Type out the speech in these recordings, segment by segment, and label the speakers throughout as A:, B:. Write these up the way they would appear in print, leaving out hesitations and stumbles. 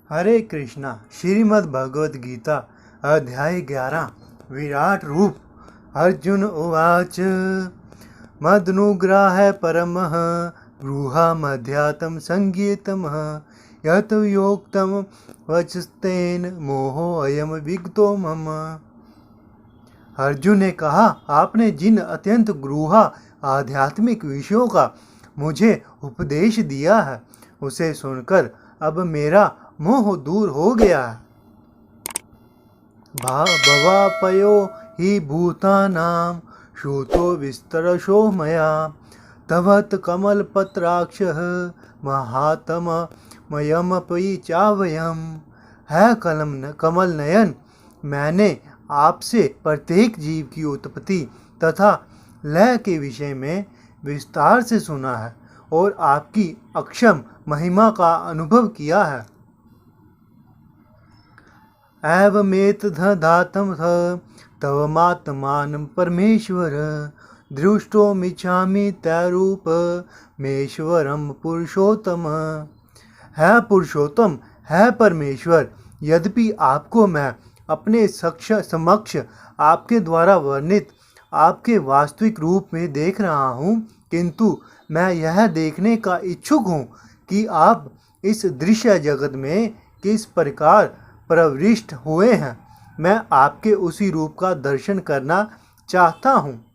A: हरे कृष्णा। श्रीमद् भगवद गीता अध्याय 11 विराट रूप। अर्जुन उवाच मदनुग्रह परमः गृहमध्यात्म संगीतमः यत योक्तम वचस्तेन मोहो अयम विगतो मम। अर्जुन ने कहा, आपने जिन अत्यंत गूढ़ आध्यात्मिक विषयों का मुझे उपदेश दिया है उसे सुनकर अब मेरा मोह दूर हो गया है। भवापयो हि भूतानां श्रुतो विस्तरशो मया तवत् कमलपत्राक्षः महात्ममयमपि चावयम्। है कमल नयन, मैंने आपसे प्रत्येक जीव की उत्पत्ति तथा लय के विषय में विस्तार से सुना है और आपकी अक्षम महिमा का अनुभव किया है। एवमेतद्धातं तव मात्मानं परमेश्वर दृष्टुमिच्छामि तैरूपमेश्वरं पुरुषोत्तम। है पुरुषोत्तम, है परमेश्वर, यद्यपि आपको मैं अपने समक्ष आपके द्वारा वर्णित आपके वास्तविक रूप में देख रहा हूँ, किंतु मैं यह देखने का इच्छुक हूँ कि आप इस दृश्य जगत में किस प्रकार प्रविष्ट हुए हैं। मैं आपके उसी रूप का दर्शन करना चाहता हूँ।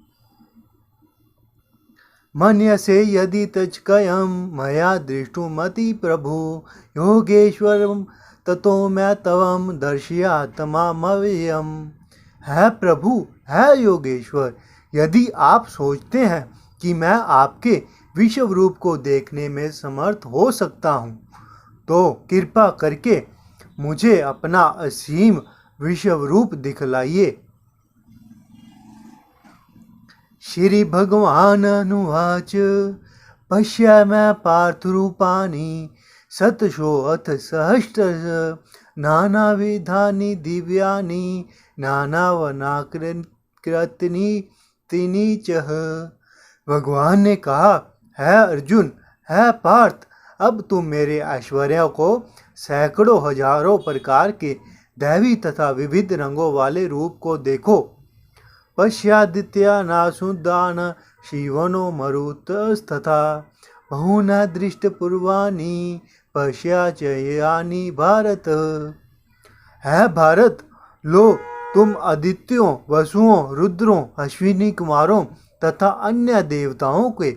A: मन्यसे यदि तच्कयं मया दृष्टुमति प्रभु योगेश्वरं ततो मैं तवं दर्शयात्मामव्ययम्। है प्रभु, है योगेश्वर, यदि आप सोचते हैं कि मैं आपके विश्व रूप को देखने में समर्थ हो सकता हूँ तो कृपा करके मुझे अपना असीम विश्व रूप दिखलाइए। श्री भगवान अनुवाच पश्यामि पार्थरूपाणि शतशोऽथ सहस्रश नानाविधानि दिव्यानि नानावर्णाकृतीनि च। भगवान ने कहा, है अर्जुन, है पार्थ, अब तुम मेरे ऐश्वर्य को सैकड़ों हजारों प्रकार के दैवी तथा विविध रंगों वाले रूप को देखो। पश्यादित्या नासुदान शिवनो मरुतस्तथा बहुना दृष्ट पूर्वाणी पश्याचयानि भारत। है भारत, लो तुम आदित्यों, वसुओं, रुद्रों, अश्विनी कुमारों तथा अन्य देवताओं के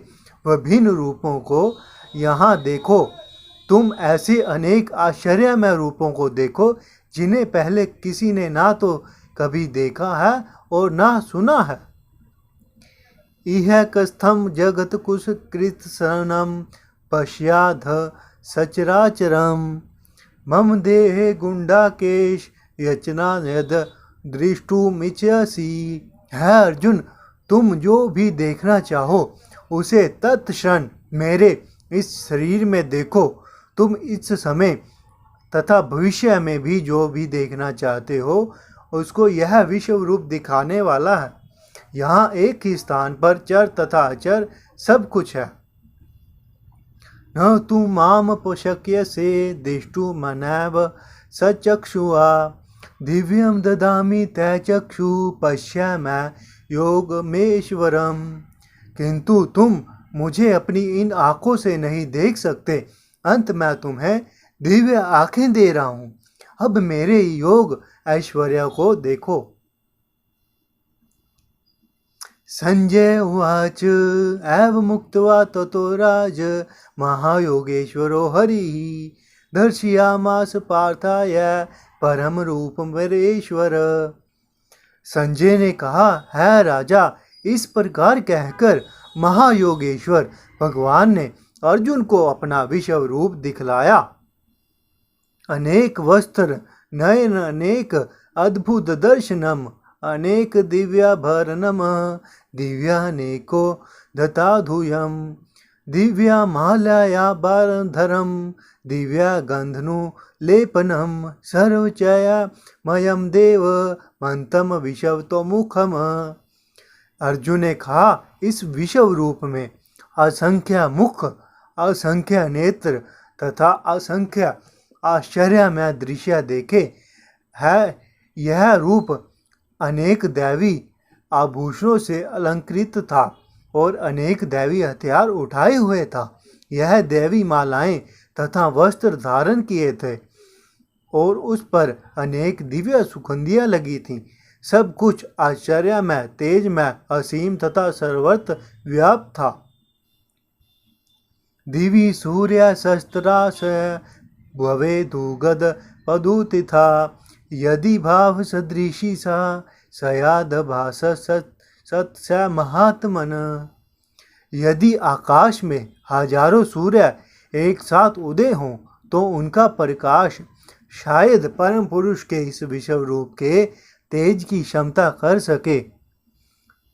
A: विभिन्न रूपों को यहाँ देखो। तुम ऐसे अनेक आश्चर्यमय रूपों को देखो जिन्हें पहले किसी ने ना तो कभी देखा है और ना सुना है। इह कस्थम जगत कुशकृत शरणम पश्याध सचराचरम मम देहे गुंडाकेश यचना यद दृष्टुमिच्छसि। है अर्जुन, तुम जो भी देखना चाहो उसे तत्क्षण मेरे इस शरीर में देखो। तुम इस समय तथा भविष्य में भी जो भी देखना चाहते हो उसको यह विश्व रूप दिखाने वाला है। यहाँ एक ही स्थान पर चर तथा अचर सब कुछ है। न तु माम पश्यसे दृष्टुमनैव सचक्षुषा दिव्यं ददामि ते चक्षु पश्यामि योगमेश्वरम्। किंतु तुम मुझे अपनी इन आँखों से नहीं देख सकते, अंत मैं तुम्हें दिव्य आँखें दे रहा हूँ। अब मेरे योग ऐश्वर्य को देखो। संजय उवाच एवं मुक्त्वा ततो राज महायोगेश्वरो हरिः दर्शयामास पार्थाय परम रूपं वीरेश्वर। संजय ने कहा, है राजा, इस प्रकार कहकर महायोगेश्वर भगवान ने अर्जुन को अपना विश्व रूप दिखलाया। अनेक वस्त्र नयन अनेक अद्भुत दर्शनम अनेक दिव्याभरणम दिव्यानेको दताधुयम दिव्या मालयाभरणधरम दिव्या गंधनु लेपनम सर्वचयमयं देव मंतम विशवतो मुखम। अर्जुन ने कहा, इस विश्व रूप में असंख्य मुख, असंख्य नेत्र तथा असंख्य आश्चर्यमय दृश्य देखे है। यह रूप अनेक दैवी आभूषणों से अलंकृत था और अनेक दैवी हथियार उठाए हुए था। यह देवी मालाएं तथा वस्त्र धारण किए थे और उस पर अनेक दिव्य सुगंधियां लगी थीं। सब कुछ आश्चर्यमय, तेजमय, असीम तथा सर्वत्र व्याप्त था। दिवि सूर्य शस्त्रास भवे दुगद पदुतिथा यदि भाव सदृशी सा सयाद भास सत्स्य महात्मन। यदि आकाश में हजारों सूर्य एक साथ उदय हों तो उनका प्रकाश शायद परम पुरुष के इस विश्व रूप के तेज की क्षमता कर सके।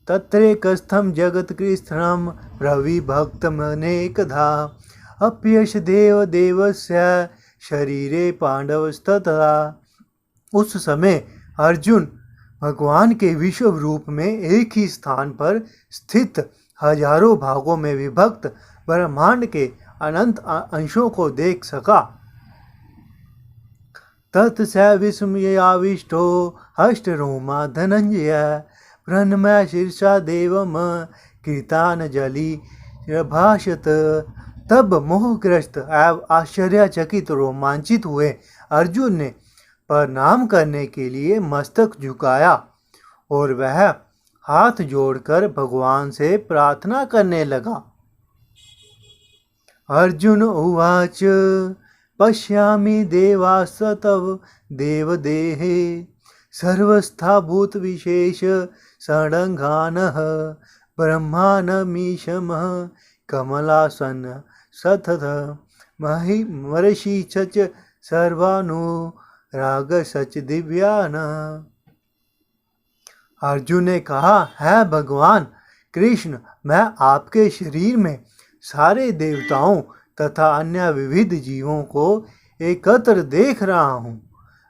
A: तत्रेकस्थं जगत्कृत्स्थं रवि भक्तमनेकधा अप्यश देव देवस्य शरीरे पांडवस्तथा। उस समय अर्जुन भगवान के विश्व रूप में एक ही स्थान पर स्थित हजारों भागों में विभक्त ब्रह्मांड के अनंत अंशों को देख सका। तत्स विस्मयाविष्टो हष्टरोमा धनंजय प्रणम्य शीर्षा देवम कीर्तानजलि भाषत। तब मोहग्रस्त एवं आश्चर्यचकित रोमांचित हुए अर्जुन ने प्रणाम करने के लिए मस्तक झुकाया और वह हाथ जोड़कर भगवान से प्रार्थना करने लगा। अर्जुन उवाच पश्यामि देवास्तव देवदेहे सर्वस्था भूत विशेष षडंगानः ब्रह्मानमीशमः कमलासन सतत महर्षि सच सर्वानुराग सच दिव्यान। अर्जुन ने कहा, है भगवान कृष्ण, मैं आपके शरीर में सारे देवताओं तथा अन्य विविध जीवों को एकत्र देख रहा हूँ।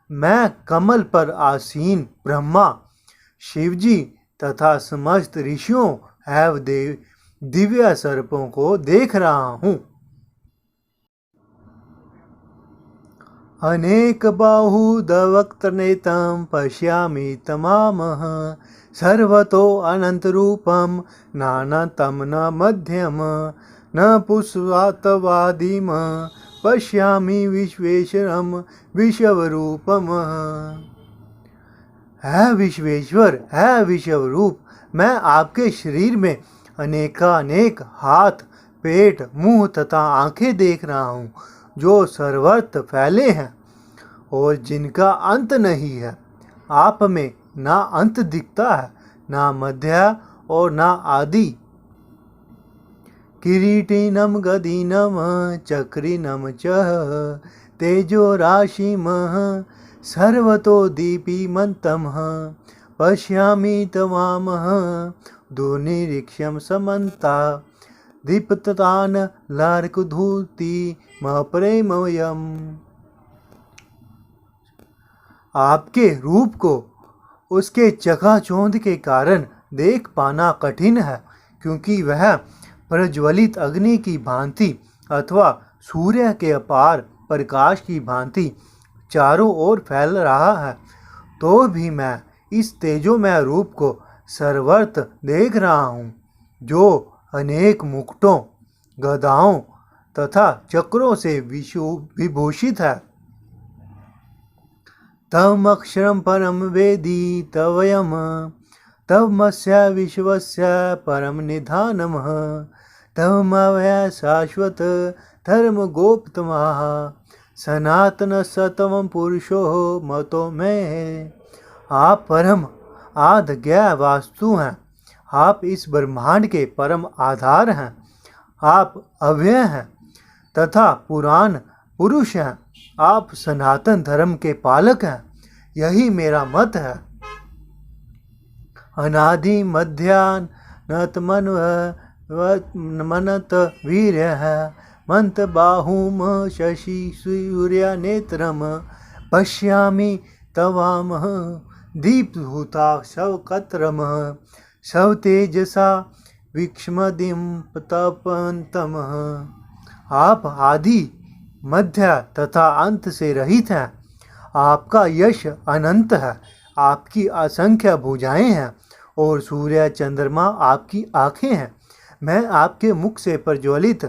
A: मैं कमल पर आसीन ब्रह्मा, शिवजी तथा समस्त ऋषियों एवं दिव्य सर्पों को देख रहा हूँ। अनेक बाहुदवक्त्रनेत्रं पश्यामि तमामः सर्वतो अनंत रूपम नानातम न मध्यम न पुष्पातवादिम पश्यामि विश्वेश्वरम विश्वरूपम। है विश्वेश्वर, है विश्वरूप, मैं आपके शरीर में अनेकानेक हाथ, पेट, मुंह तथा आंखें देख रहा हूँ जो सर्वत्र फैले हैं और जिनका अंत नहीं है। आप में ना अंत दिखता है, ना मध्य और ना आदि। किरीटिनम गदीनम चक्रिनम च तेजो राशिमः सर्वतो दीप्तिमन्तमः पश्यामि तवामः दुर्निरीक्ष्यं समन्ता दीप्ततान लार्कधूति प्रेमयम्। आपके रूप को उसके चकाचौंध के कारण देख पाना कठिन है, क्योंकि वह प्रज्वलित अग्नि की भांति अथवा सूर्य के अपार प्रकाश की भांति चारों ओर फैल रहा है। तो भी मैं इस तेजोमय रूप को सर्वत्र देख रहा हूँ, जो अनेक मुकुटों, गदाओं तथा चक्रों से विभूषित है। तमक्षरं परम वेदी तवयम तवमस्य विश्वस्य परम निधानमः तवमव्यय शाश्वत धर्म गोप्तमः सनातन सतमं पुरुषो मतो में। आप परम आद्य वास्तु हैं, आप इस ब्रह्मांड के परम आधार हैं, आप अव्यय हैं तथा पुराण पुरुष हैं, आप सनातन धर्म के पालक हैं, यही मेरा मत है। अनादि मध्यान्त मनत वीर्य है मंत बाहुम शशि सूर्य नेत्रम पश्यामि तवामः दीप्तहुता शवकत्रम शव तेजसा विक्ष्मदिम तपन्तम। आप आदि मध्य तथा अंत से रहित हैं। आपका यश अनंत है, आपकी असंख्य भुजाएं हैं और सूर्य चंद्रमा आपकी आँखें हैं। मैं आपके मुख से प्रज्वलित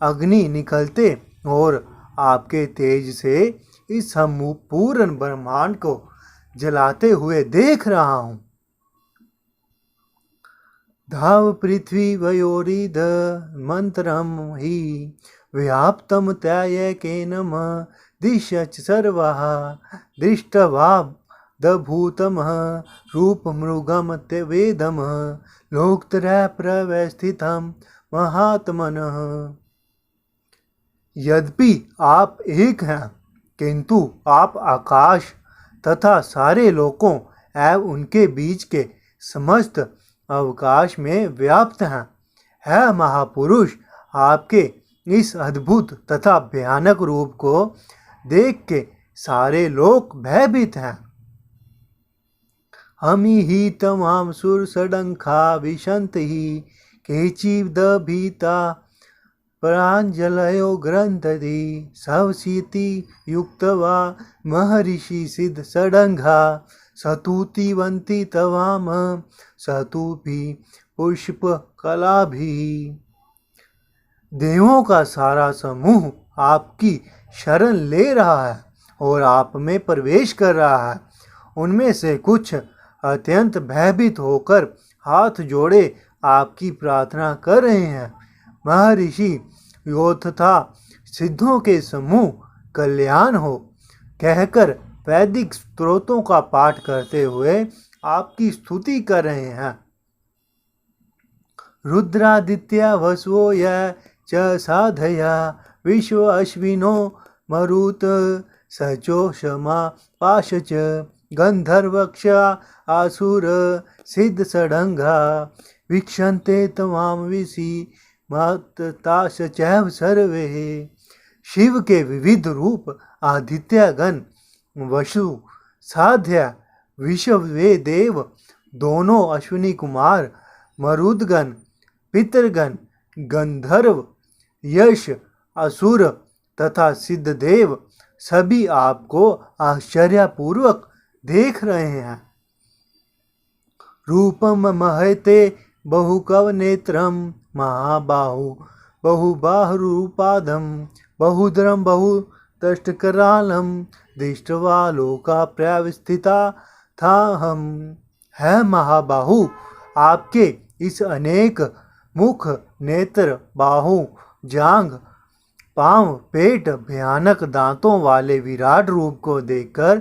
A: अग्नि निकलते और आपके तेज से इस संपूर्ण ब्रह्मांड को जलाते हुए देख रहा हूँ। धाव पृथ्वी वयोरिध मंत्रम ही व्याप्तम त्यायकेनम दिश्यच सर्वाः दृष्टवाब्धभूतमः रूपमृगम वेदमः लोकत्रय प्रवस्थितं महात्मनः। यद्यपि आप एक हैं, किंतु आप आकाश तथा सारे लोकों एवं उनके बीच के समस्त अवकाश में व्याप्त हैं। है महापुरुष, आपके इस अद्भुत तथा भयानक रूप को देख के सारे लोग भयभीत हैं। हमी ही तमाम सुर सडंखा विशंत ही केचिद भीता प्रांजलयो ग्रंथधि सवसीति युक्तवा महर्षि सिद्ध सडंघा सतुतिवंती तवाम सतुभि पुष्प कला भी। देवों का सारा समूह आपकी शरण ले रहा है और आप में प्रवेश कर रहा है। उनमें से कुछ अत्यंत भयभीत होकर हाथ जोड़े आपकी प्रार्थना कर रहे हैं। महर्षि योग तथा सिद्धों के समूह कल्याण हो कहकर वैदिक स्तोत्रों का पाठ करते हुए आपकी स्तुति कर रहे हैं। रुद्रादित्य वसवो य च साधया विश्व अश्विनो मरुत सचो क्षमा पाश च गंधर्वक्ष आसुर सिद्ध सडंघा वीक्षन्ते तमाम विषि माताश चैव सर्वे। शिव के विविध रूप आदित्यगण वसु साध्य विश्ववे देव दोनों अश्विनी कुमार मरुदगण पितरगण गंधर्व यश असुर तथा सिद्धदेव सभी आपको आश्चर्यपूर्वक देख रहे हैं। रूपम महते बहुकव नेत्रम महाबाहु बहुबाहुरूपादम बहुद्रम बहुतष्टकरालम दृष्टवा लोका प्रवस्थिता था हम। है महाबाहु, आपके इस अनेक मुख नेत्र बाहु जांघ पांव पेट भयानक दांतों वाले विराट रूप को देखकर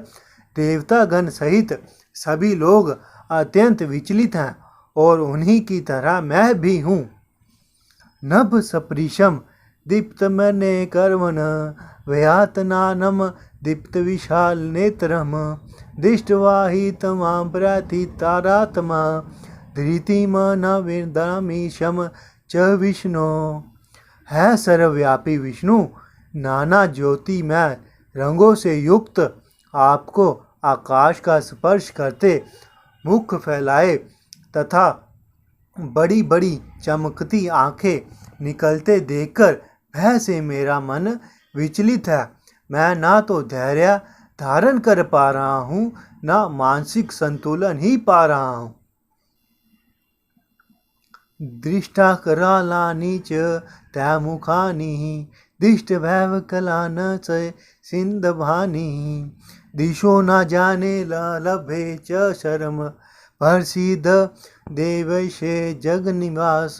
A: देवतागण सहित सभी लोग अत्यंत विचलित हैं और उन्हीं की तरह मैं भी हूँ। नभ सपृशम दीप्तमने कर्मण व्यातनानम दीप्त विशाल नेत्रम दृष्टवा हि तमाम प्रातितारात्मा धृतिम न विदामीशम च विष्णु। है सर्वव्यापी विष्णु, नाना ज्योतिमय रंगों से युक्त आपको आकाश का स्पर्श करते मुख फैलाए तथा बड़ी बड़ी चमकती आँखें निकलते देखकर भय से मेरा मन विचलित है। मैं ना तो धैर्य धारण कर पा रहा हूँ, ना मानसिक संतुलन ही पा रहा हूँ। दृष्टा करालानि च तैमुखानि दृष्टभैव कलान च सिंधभानि दिशो न जाने लभे च शर्म प्रसिद्ध देवशे जगन्निवास।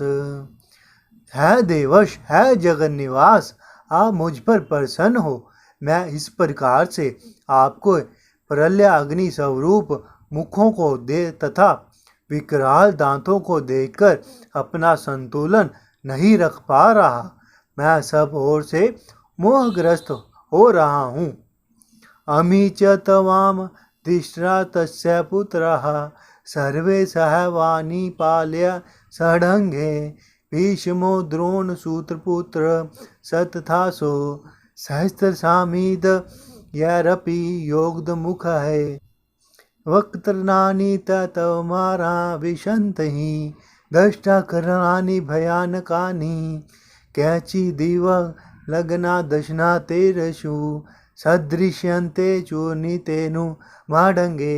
A: है देवश, है जगन्निवास, आप मुझ पर प्रसन्न हो। मैं इस प्रकार से आपको प्रलय अग्नि स्वरूप मुखों को दे तथा विकराल दांतों को देखकर अपना संतुलन नहीं रख पा रहा। मैं सब ओर से मोहग्रस्त हो रहा हूँ। अमी च तवाम तिस्रा तस्य पुत्रः सर्वे सहवानी पाल्य षडंगे भीष्मो द्रोण सूत्रपुत्र सतथासो सहस्त्रसामीद यरपि योगदमुख है वक्त्रनानि ततमारा विशन्ति दष्टाकराणि भयानकानि कैचिदिव लग्ना दशना तेरशु सदृश्यन्ते चूर्णितेनु माडंगे।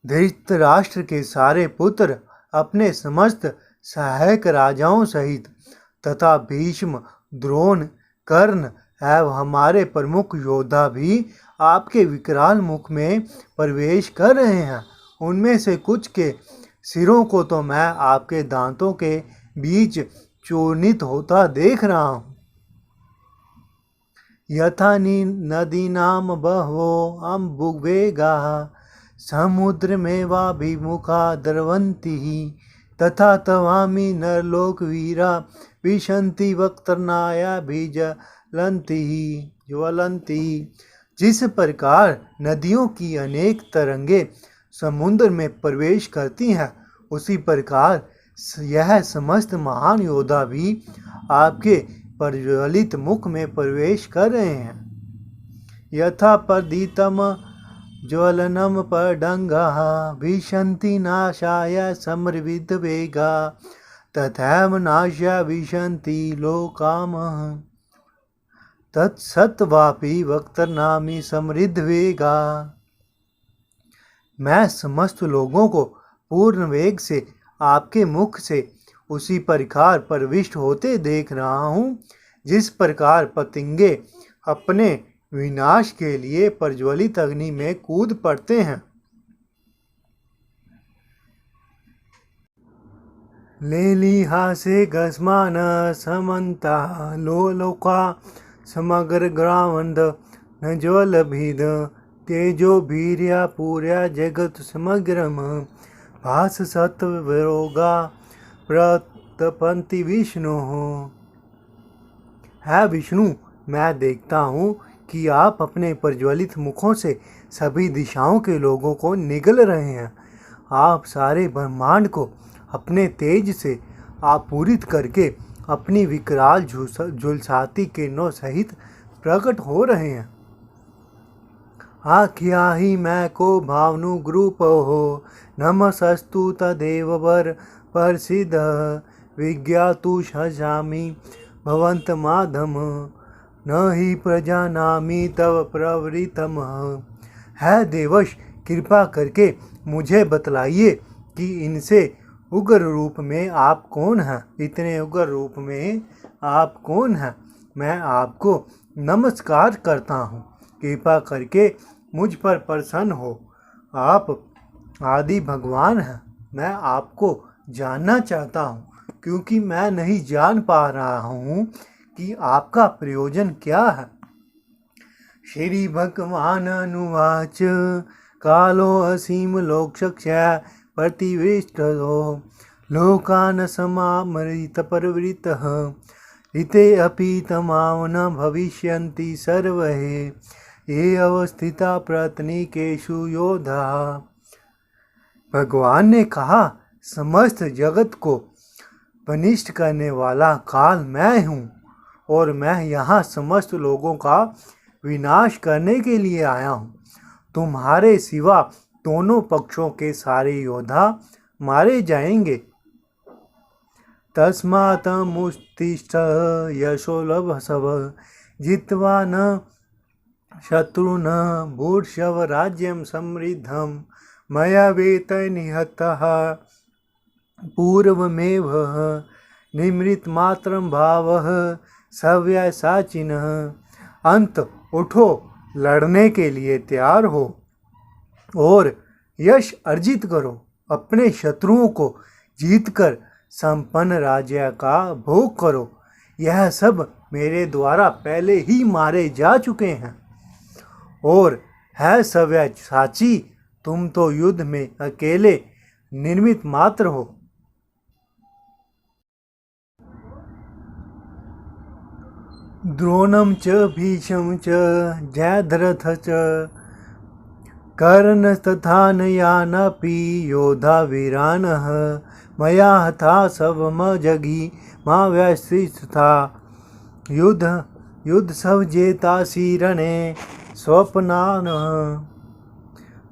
A: धृतराष्ट्र के सारे पुत्र अपने समस्त सहायक राजाओं सहित तथा भीष्म, द्रोण, कर्ण एवं हमारे प्रमुख योद्धा भी आपके विकराल मुख में प्रवेश कर रहे हैं। उनमें से कुछ के सिरों को तो मैं आपके दांतों के बीच चूर्णित होता देख रहा हूँ। यथा नदीनां बहवो अम्बुवेगाः समुद्र में वाभिमुखा द्रवन्ति तथा तवामि नरलोकवीरा विशन्ति वक्त्रनाया ज्वलन्ति। जिस प्रकार नदियों की अनेक तरंगे समुद्र में प्रवेश करती हैं, उसी प्रकार यह समस्त महान योद्धा भी आपके प्रज्वलित मुख में प्रवेश कर रहे हैं। यथा प्रदीतम ज्वलनम पडंगाः विशन्ति नाशाय समृद्ध वेगा तथैव नाशाय विशन्ति लोकामः तत्सत्वापि वक्त्रनामि समृद्ध वेगा। मैं समस्त लोगों को पूर्ण वेग से आपके मुख से उसी प्रकार प्रविष्ट होते देख रहा हूँ, जिस प्रकार पतंगे अपने विनाश के लिए प्रज्वलित अग्नि में कूद पड़ते हैं। लेलिहासे गस्मान समन्ता लोलोका समग्र ग्रावंद न ज्वलभिद तेजो भीर्या पूर्या जगत समग्रम भास सत्वरोगा प्रतपंति विष्णु। है विष्णु, मैं देखता हूँ कि आप अपने प्रज्वलित मुखों से सभी दिशाओं के लोगों को निगल रहे हैं। आप सारे ब्रह्मांड को अपने तेज से आपूरित करके अपनी विकराल झुलसाती किरणों सहित प्रकट हो रहे हैं। आख्या ही मैं को भावनु ग्रूप हो नमस्तु तदेव वर प्रसिद्ध विज्ञातु शशामि भवंत माधम न ही प्रजानामि तव प्रवृतम। है देवश, कृपा करके मुझे बतलाइए कि इनसे उग्र रूप में आप कौन हैं। इतने उग्र रूप में आप कौन हैं। मैं आपको नमस्कार करता हूँ, कृपा करके मुझ पर प्रसन्न हो। आप आदि भगवान हैं। मैं आपको जानना चाहता हूँ, क्योंकि मैं नहीं जान पा रहा हूँ कि आपका प्रयोजन क्या है। श्री भगवान अनुवाच कालो असीम लोकशक्ष्या प्रतिविष्टो लोकान् समामृत परवृतः ऋते अपि तमाव न भविष्यन्ति सर्वे ये अवस्थिता प्रतनिकेषु योधा। भगवान ने कहा, समस्त जगत को विनिष्ट करने वाला काल मैं हूँ और मैं यहाँ समस्त लोगों का विनाश करने के लिए आया हूँ। तुम्हारे सिवा दोनों पक्षों के सारे योद्धा मारे जाएंगे। तस्मात् मुत्तिष्ठ यशो लभस्व जित्वा न शत्रुन भूर्षव राज्यं समृद्धं मया वेतनिहतः पूर्वमेव निमृतमात्रं भावः सव्यसाचिनः। अंत उठो, लड़ने के लिए तैयार हो और यश अर्जित करो। अपने शत्रुओं को जीतकर संपन्न राज्य का भोग करो। यह सब मेरे द्वारा पहले ही मारे जा चुके हैं। और है सव्यसाची, तुम तो युद्ध में अकेले निर्मित मात्र हो। द्रोणं च भीष्मं च जयद्रथ च कर्णस्तथानयानपि योधा वीरानः मया हता सवमजगी मा व्यस्थिता युद्ध सब जेतासि रणे स्वप्नानः।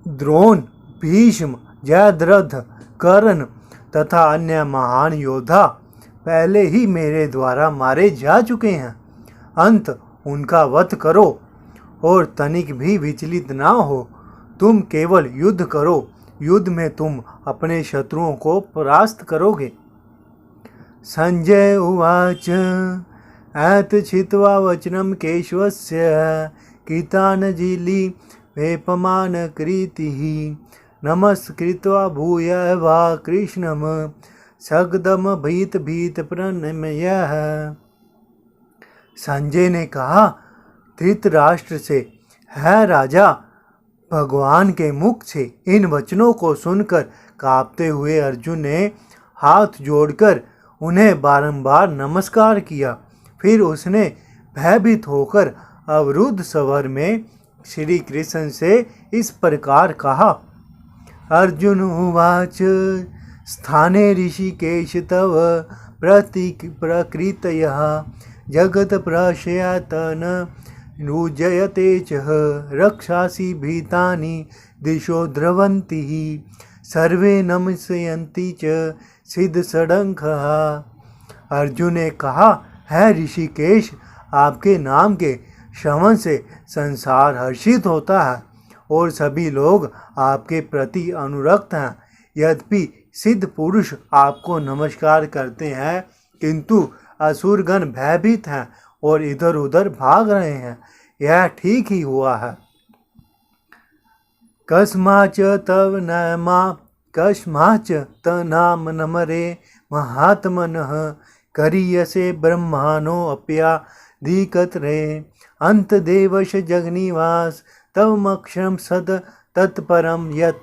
A: द्रोण, भीष्म, जयद्रथ, कर्ण तथा अन्य महान योद्धा पहले ही मेरे द्वारा मारे जा चुके हैं। अंत उनका वध करो और तनिक भी विचलित ना हो। तुम केवल युद्ध करो, युद्ध में तुम अपने शत्रुओं को परास्त करोगे। संजय उवाच ऐत छित्त्वा वचनं केशवस्य कीतानजिली वेपमानकृतिः नमस्कृत्वा भूय वा कृष्णं सगदम भीत भीत प्रणमयः। संजय ने कहा, धृतराष्ट्र से, है राजा, भगवान के मुख से इन वचनों को सुनकर कांपते हुए अर्जुन ने हाथ जोड़कर उन्हें बारंबार नमस्कार किया। फिर उसने भयभीत होकर अवरुद्ध स्वर में श्री कृष्ण से इस प्रकार कहा। अर्जुन उवाच स्थाने ऋषिकेश तव प्रकृतयः जगत प्रशयतन रुजयते च रक्षासि भीतानि दिशो द्रवन्ति सर्वे नमस्यन्ति च सिद्धसडङ्खः। अर्जुन ने कहा, है ऋषिकेश, आपके नाम के श्रवण से संसार हर्षित होता है और सभी लोग आपके प्रति अनुरक्त हैं। यद्यपि सिद्ध पुरुष आपको नमस्कार करते हैं, किंतु असुरगण भयभीत हैं और इधर उधर भाग रहे हैं। यह ठीक ही हुआ है। कस्माच तव नाम नमरे महात्मनः करीयसे ब्रह्माणो अप्याधिकतरे अंत देवश जगनिवास तव मक्षम सद तत्परम यत।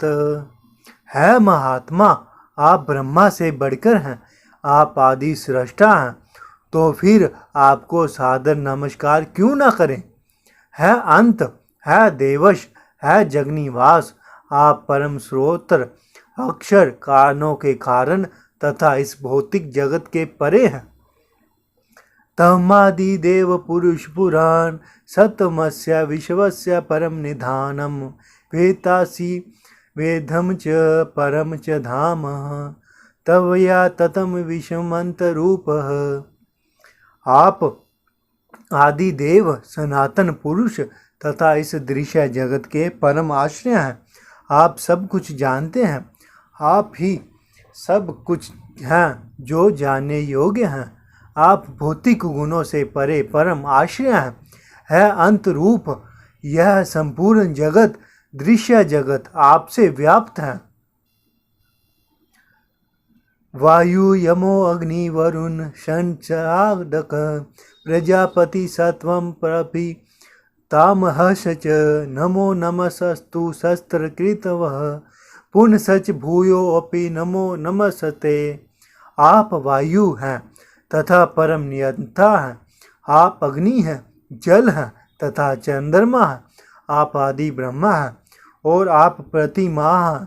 A: है महात्मा, आप ब्रह्मा से बढ़कर हैं, आप आदि सृष्टा हैं, तो फिर आपको सादर नमस्कार क्यों न करें। है अंत, है देवश, है जगनिवास, आप परम स्रोत्र अक्षर कारणों के कारण तथा इस भौतिक जगत के परे हैं। तमादि देव पुरुष पुराण सतमस्य विश्वस्य परम निधानम वेतासी वेदम च परम च धाम तवया ततम विषमंत रूपः। आप आदि देव सनातन पुरुष तथा इस दृश्य जगत के परम आश्रय हैं। आप सब कुछ जानते हैं, आप ही सब कुछ हैं जो जानने योग्य हैं। आप भौतिक गुणों से परे परम आश्रय हैं। है अंत रूप, यह संपूर्ण जगत दृश्य जगत आपसे व्याप्त है। वायु यमो अग्नि वरुण शंचादक प्रजापति सत्वं प्रपि तामहस च नमो नमस्तु शस्त्रकृतवः पुनसच भूयो अपि नमो नमस्ते। आप वायु हैं तथा परम नियंता हैं, आप अग्नि हैं, जल हैं तथा चंद्रमा हैं, आप आदि ब्रह्मा हैं और आप प्रतिमा हैं।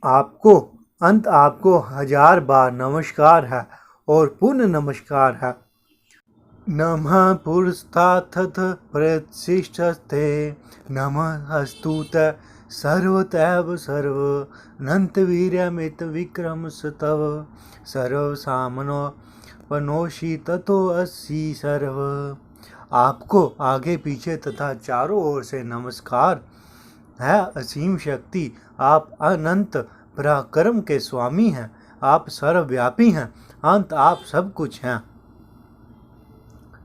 A: आपको हजार बार नमस्कार है और पुनः नमस्कार है। नमः पुरस्ताथ प्रतिष्ठस्ते नमः अस्तुत सर्वतैव सर्व नंत वीर्यमित विक्रम स्तव सर्व सामनो पनोषि ततो अस्सी सर्व। आपको आगे पीछे तथा चारों ओर से नमस्कार है। असीम शक्ति, आप अनंत पराक्रम के स्वामी हैं, आप सर्वव्यापी हैं, अंत आप सब कुछ हैं।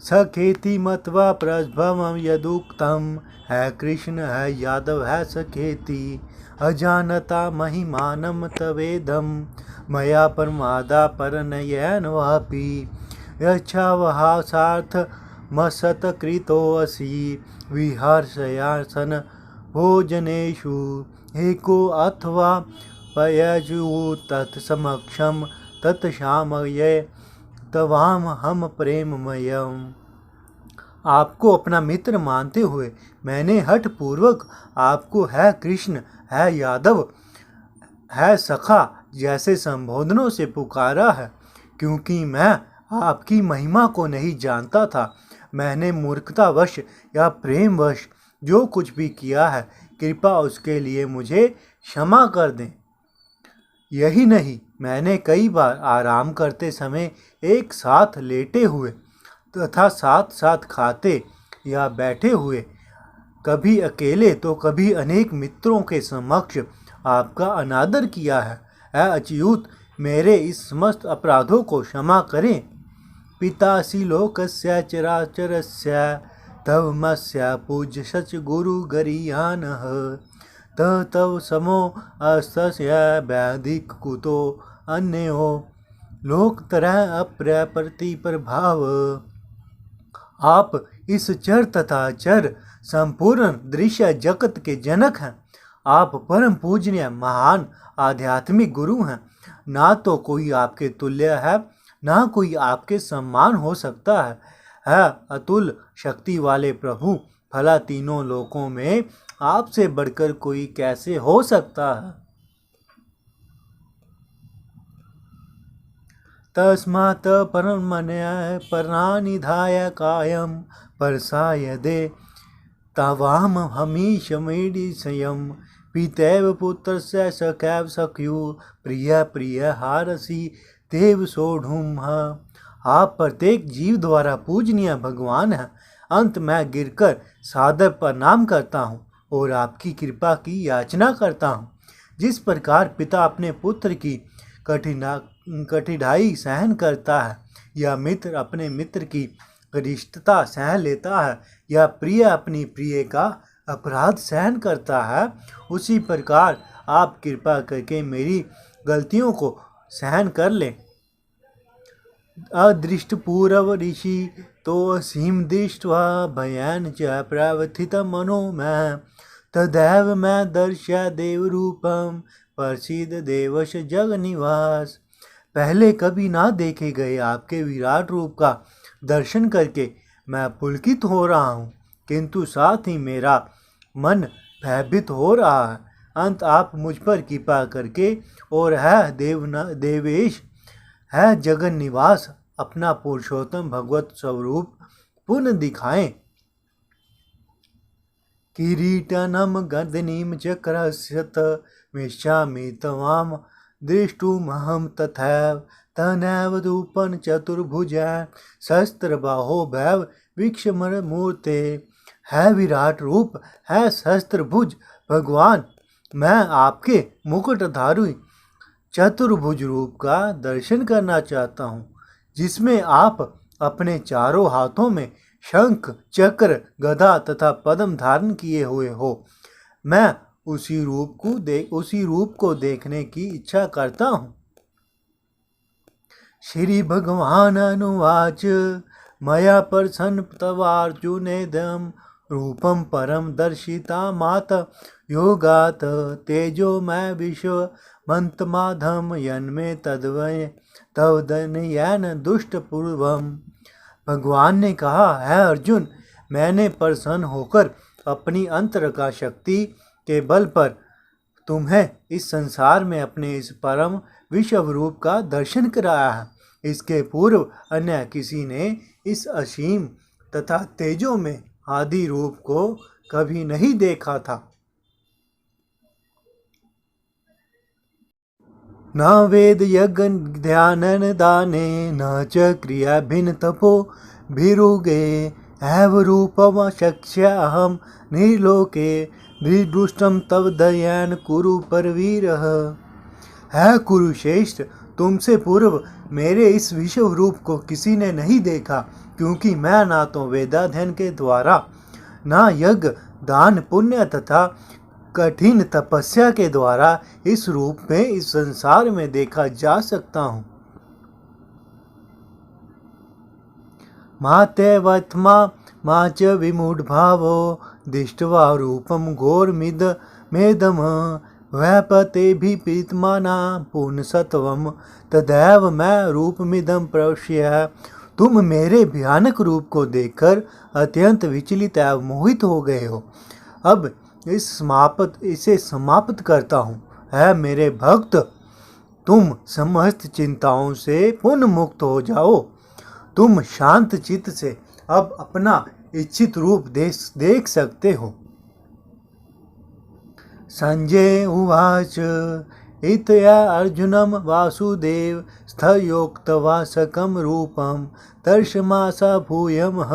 A: सखेति मत्वा प्रभवम यदुक्तम है कृष्ण है यादव है सखेति अजानता महिमानम तवेदम मया प्रमादा परनयन वापि यच्छावहासार्थ मसत्कृतोऽसि विहर्षयासन भोजनेषु एको अथवा पयजु तत्समक्षम तत्क्षामये तवाम हम प्रेममयम। आपको अपना मित्र मानते हुए मैंने हठ पूर्वक आपको है कृष्ण, है यादव, है सखा जैसे संबोधनों से पुकारा है, क्योंकि मैं आपकी महिमा को नहीं जानता था। मैंने मूर्खतावश या प्रेमवश जो कुछ भी किया है, कृपा उसके लिए मुझे क्षमा कर दें। यही नहीं, मैंने कई बार आराम करते समय एक साथ लेटे हुए तथा साथ साथ खाते या बैठे हुए, कभी अकेले तो कभी अनेक मित्रों के समक्ष आपका अनादर किया है। अच्युत, मेरे इस समस्त अपराधों को क्षमा करें। पितासि लोकस्य चराचरस्य तवमस्य पूज्य सच गुरु गरीयानः तव समो अस्तस्य वैदिक कुतो अन्यो लोकतरः अप्रप्रति प्रभाव। आप इस चर तथा चर संपूर्ण दृश्य जगत के जनक हैं। आप परम पूजनीय महान आध्यात्मिक गुरु हैं। ना तो कोई आपके तुल्य है, ना कोई आपके सम्मान हो सकता है अतुल शक्ति वाले प्रभु, भला तीनों लोकों में आपसे बढ़कर कोई कैसे हो सकता है। तस्मात् परमन्याय परनिधाय कायं परसाय दे तावाम हमीश मेडिसयम् पितैव पुत्रस्य सखैव सख्यु प्रिय प्रिय हारसी देव सोढ़ुम। आप प्रत्येक जीव द्वारा पूजनीय भगवान हैं। अंत में गिरकर सादर प्रणाम करता हूँ और आपकी कृपा की याचना करता हूँ। जिस प्रकार पिता अपने पुत्र की कठिनाई सहन करता है, या मित्र अपने मित्र की रिश्तता सहन लेता है, या प्रिय अपनी प्रिय का अपराध सहन करता है, उसी प्रकार आप कृपा करके मेरी गलतियों को सहन कर लें। अदृष्ट पूर्व ऋषि तो असीम दृष्ट्वा भयान च प्रवर्थित मनो में तदैव मैं दर्श्य देव रूपम प्रसिद्ध देवश जग निवास। पहले कभी ना देखे गए आपके विराट रूप का दर्शन करके मैं पुलकित हो रहा हूँ, किंतु साथ ही मेरा मन भयभीत हो रहा है। अंत आप मुझ पर कृपा करके और है देवेश है जगन निवास अपना पुरुषोत्तम भगवत स्वरूप पुनः दिखाएं। किरीटनम गर्दनीम चक्रस्यत मिष्यामि तवाम दृष्टुमहं तथैव तनैव रूपं चतुर्भुजः सहस्त्रबाहो भैव वीक्षमर मूर्ते। है विराट रूप, है सहस्त्रभुज भगवान, मैं आपके मुकुटधारी चतुर्भुज रूप का दर्शन करना चाहता हूँ, जिसमें आप अपने चारों हाथों में शंख चक्र गदा तथा पद्म धारण किए हुए हो। मैं उसी रूप को देखने की इच्छा करता हूँ। श्री भगवान अनुवाच मया प्रसन्न तवार्जुनेदं रूपम परम दर्शिता मात योगात तेजोमय विश्वमन्तमाधम यन्मे तद्वय तवदनयन दुष्ट पूर्वम। भगवान ने कहा, है अर्जुन, मैंने प्रसन्न होकर अपनी अंतरका शक्ति के बल पर तुम्हें इस संसार में अपने इस परम विश्व रूप का दर्शन कराया है। इसके पूर्व अन्य किसी ने इस असीम तथा तेजो में आदि रूप को कभी नहीं देखा था। न वेद यज्ञ ध्यान दाने न च क्रिया भिन्न तपो भिरुगे एव रूपम शक्ष्य अहम निर्लोके दृष्टम तव दयान कुरु परवीरः। है कुरुश्रेष्ठ, तुमसे पूर्व मेरे इस विश्व रूप को किसी ने नहीं देखा, क्योंकि मैं ना तो वेदाध्ययन के द्वारा, ना यज्ञ दान पुण्य तथा कठिन तपस्या के द्वारा इस रूप में इस संसार में देखा जा सकता हूँ। मातेवत्मा मा च विमूढ़ भावो दृष्ट्वा रूपम घोरमिद मेदम वैपते भी प्रीतमाना पूर्ण सत्वम तदैव मैं रूपमिदम प्रवश्य। तुम मेरे भयानक रूप को देखकर अत्यंत विचलित एवं मोहित हो गए हो। अब इसे समाप्त करता हूँ। है मेरे भक्त, तुम समस्त चिंताओं से पुनः मुक्त हो जाओ। तुम शांत चित्त से अब अपना इच्छित रूप देख सकते हो। संजय उवाच इतया अर्जुनं वासुदेव स्थयोक्तवासकं रूपं दर्शमासा भूयमः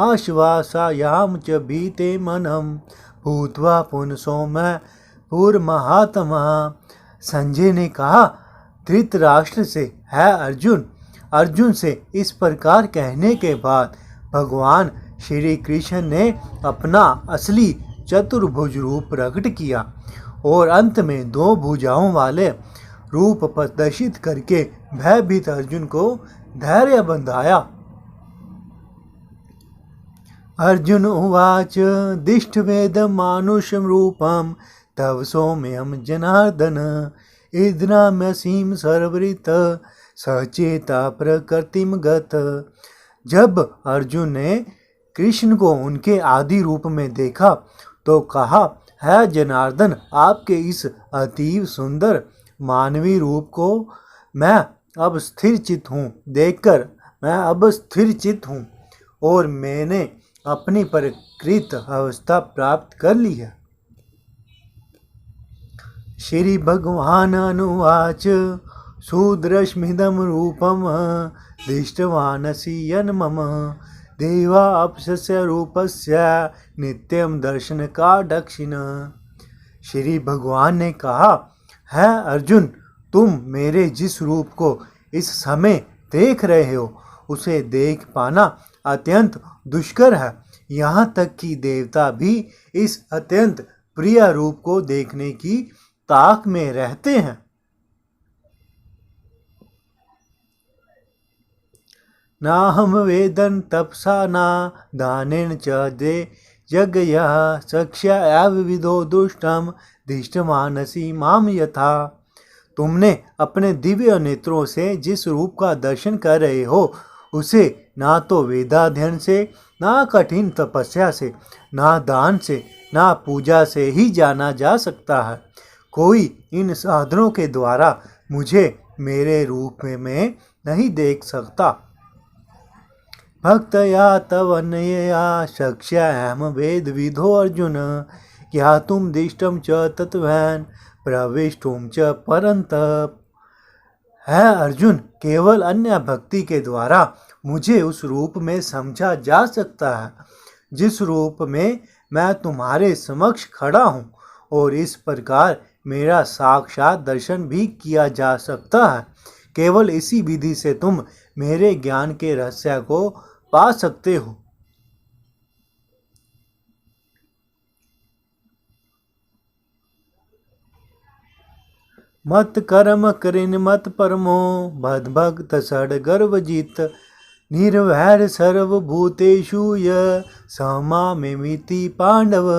A: आश्वासायां च भीते मनम् भूत्वा पुनसो मैं पूर्वमहात्मा। संजय ने कहा, धृतराष्ट्र से, है अर्जुन से इस प्रकार कहने के बाद भगवान श्री कृष्ण ने अपना असली चतुर्भुज रूप प्रकट किया और अंत में 2 भुजाओं वाले रूप प्रदर्शित करके भयभीत अर्जुन को धैर्य बंधाया। अर्जुन उवाच दिष्टवेदं मानुषं रूपं तव सौम्यं जनार्दन इन्द्राम्यसीं सर्वरित सचेता प्रकृतिम गत। जब अर्जुन ने कृष्ण को उनके आदि रूप में देखा तो कहा, है जनार्दन, आपके इस अतीव सुंदर मानवीय रूप को मैं अब स्थिर चित्त हूँ देखकर मैं अब स्थिर चित्त हूँ और मैंने अपनी प्रकृत अवस्था प्राप्त कर ली है। श्री भगवान अनुवाच शूद्रश्मिदं रूपम दृष्टवानसि यन्मम देवा अप्सस्य रूपस्य नित्यम दर्शन का दक्षिण। श्री भगवान ने कहा, है अर्जुन, तुम मेरे जिस रूप को इस समय देख रहे हो उसे देख पाना अत्यंत दुष्कर है। यहाँ तक कि देवता भी इस अत्यंत प्रिय रूप को देखने की ताक में रहते हैं। नाहं वेदं तपसा ना दानेन च दे यज्ञया सख्या एव विदो दुष्टम दृष्टमानसि माम यथा। तुमने अपने दिव्य नेत्रों से जिस रूप का दर्शन कर रहे हो उसे ना तो वेदाध्ययन से, ना कठिन तपस्या से, ना दान से, ना पूजा से ही जाना जा सकता है। कोई इन साधनों के द्वारा मुझे मेरे रूप में नहीं देख सकता। भक्तया तवन्यया शक्ष्याम वेद विधो अर्जुन क्या तुम दिष्टम च तत्वैन प्रविष्टुम च परंतप। है अर्जुन, केवल अन्य भक्ति के द्वारा मुझे उस रूप में समझा जा सकता है जिस रूप में मैं तुम्हारे समक्ष खड़ा हूँ और इस प्रकार मेरा साक्षात दर्शन भी किया जा सकता है। केवल इसी विधि से तुम मेरे ज्ञान के रहस्य को पा सकते हो। मत कर्म करिन मत परमो भद भक्त सड गर्वजित निर्वैर सर्वभूतेषु य समामिति पांडव।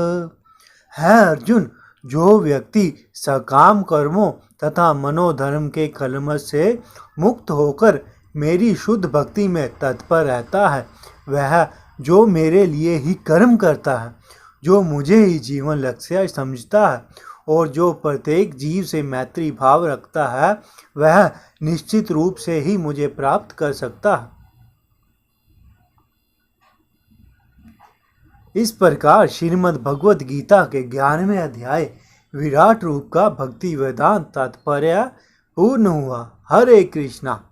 A: है अर्जुन, जो व्यक्ति सकाम कर्मों तथा मनोधर्म के कलमश से मुक्त होकर मेरी शुद्ध भक्ति में तत्पर रहता है, वह जो मेरे लिए ही कर्म करता है, जो मुझे ही जीवन लक्ष्य समझता है और जो प्रत्येक जीव से मैत्री भाव रखता है, वह निश्चित रूप से ही मुझे प्राप्त कर सकता है। इस प्रकार श्रीमद् भगवद गीता के 11वें अध्याय विराट रूप का भक्ति वेदांत तात्पर्य पूर्ण हुआ। हरे कृष्णा।